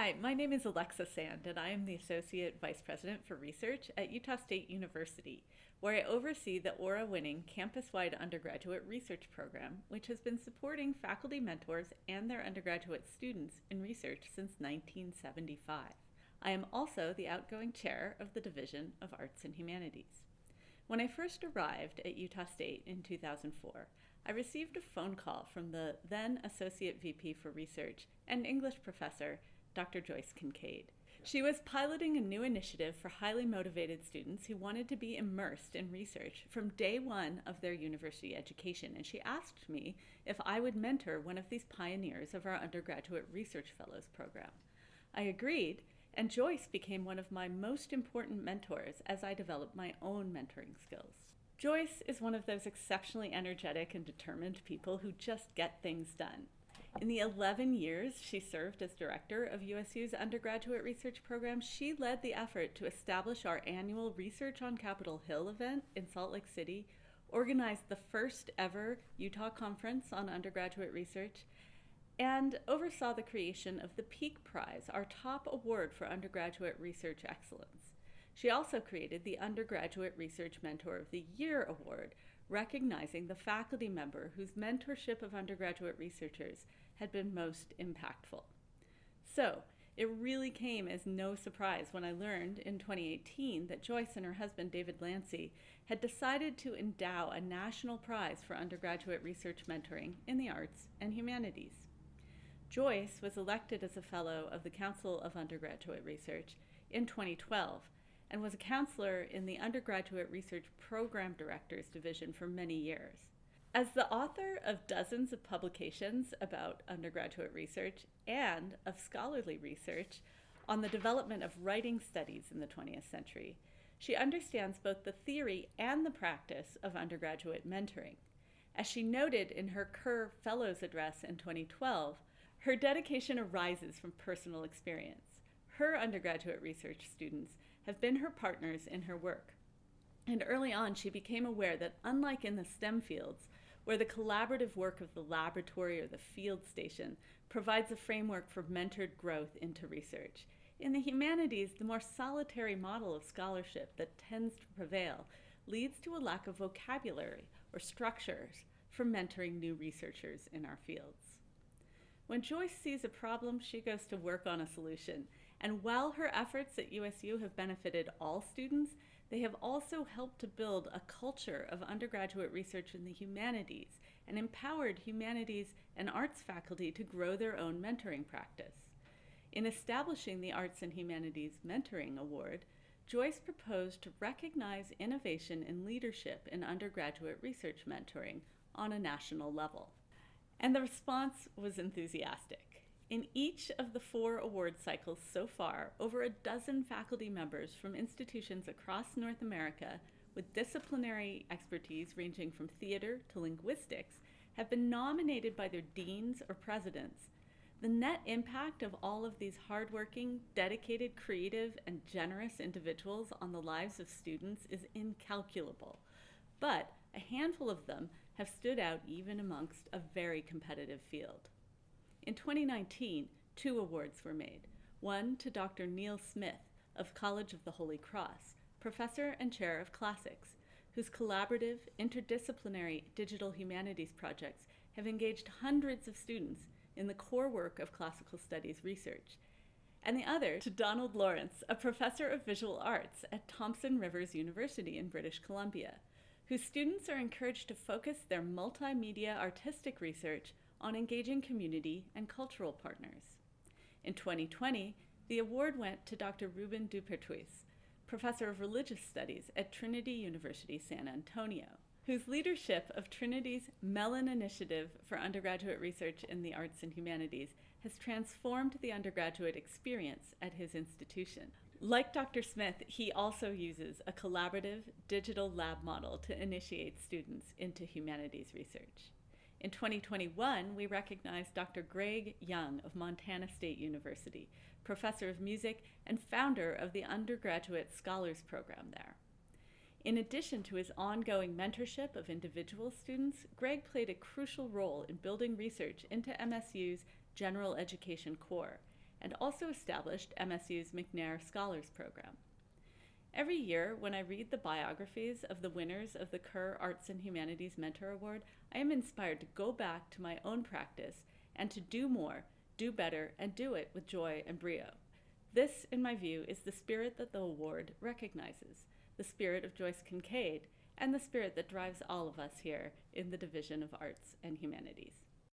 Hi, my name is Alexa Sand, and I am the Associate Vice President for Research at Utah State University, where I oversee the Aura-winning campus-wide undergraduate research program, which has been supporting faculty mentors and their undergraduate students in research since 1975. I am also the outgoing chair of the Division of Arts and Humanities. When I first arrived at Utah State in 2004, I received a phone call from the then Associate VP for Research and English professor, Dr. Joyce Kinkade. She was piloting a new initiative for highly motivated students who wanted to be immersed in research from day one of their university education, and she asked me if I would mentor one of these pioneers of our undergraduate research fellows program. I agreed, and Joyce became one of my most important mentors as I developed my own mentoring skills. Joyce is one of those exceptionally energetic and determined people who just get things done. In the 11 years she served as director of USU's undergraduate research program, she led the effort to establish our annual Research on Capitol Hill event in Salt Lake City, organized the first ever Utah Conference on Undergraduate Research, and oversaw the creation of the Peak Prize, our top award for undergraduate research excellence. She also created the Undergraduate Research Mentor of the Year Award, recognizing the faculty member whose mentorship of undergraduate researchers had been most impactful. So, it really came as no surprise when I learned in 2018 that Joyce and her husband David Lancey had decided to endow a national prize for undergraduate research mentoring in the arts and humanities. Joyce was elected as a fellow of the Council of Undergraduate Research in 2012 and was a counselor in the Undergraduate Research Program Directors Division for many years. As the author of dozens of publications about undergraduate research and of scholarly research on the development of writing studies in the 20th century, she understands both the theory and the practice of undergraduate mentoring. As she noted in her Kerr Fellows Address in 2012, her dedication arises from personal experience. Her undergraduate research students have been her partners in her work. And early on, she became aware that unlike in the STEM fields, where the collaborative work of the laboratory or the field station provides a framework for mentored growth into research, in the humanities, the more solitary model of scholarship that tends to prevail leads to a lack of vocabulary or structures for mentoring new researchers in our fields. When Joyce sees a problem, she goes to work on a solution. And while her efforts at USU have benefited all students, they have also helped to build a culture of undergraduate research in the humanities and empowered humanities and arts faculty to grow their own mentoring practice. In establishing the Arts and Humanities Mentoring Award, Joyce proposed to recognize innovation and leadership in undergraduate research mentoring on a national level. And the response was enthusiastic. In each of the 4 award cycles so far, over a dozen faculty members from institutions across North America with disciplinary expertise ranging from theater to linguistics have been nominated by their deans or presidents. The net impact of all of these hardworking, dedicated, creative, and generous individuals on the lives of students is incalculable. But a handful of them have stood out even amongst a very competitive field. In 2019, 2 awards were made. One to Dr. Neil Smith of College of the Holy Cross, professor and chair of classics, whose collaborative, interdisciplinary digital humanities projects have engaged hundreds of students in the core work of classical studies research. And the other to Donald Lawrence, a professor of visual arts at Thompson Rivers University in British Columbia, whose students are encouraged to focus their multimedia artistic research on engaging community and cultural partners. In 2020, the award went to Dr. Ruben Dupertuis, professor of religious studies at Trinity University, San Antonio, whose leadership of Trinity's Mellon Initiative for undergraduate research in the arts and humanities has transformed the undergraduate experience at his institution. Like Dr. Smith, he also uses a collaborative digital lab model to initiate students into humanities research. In 2021, we recognized Dr. Greg Young of Montana State University, professor of music and founder of the Undergraduate Scholars Program there. In addition to his ongoing mentorship of individual students, Greg played a crucial role in building research into MSU's general education core, and also established MSU's McNair Scholars Program. Every year, when I read the biographies of the winners of the Kerr Arts and Humanities Mentor Award, I am inspired to go back to my own practice and to do more, do better, and do it with joy and brio. This, in my view, is the spirit that the award recognizes, the spirit of Joyce Kinkade, and the spirit that drives all of us here in the Division of Arts and Humanities.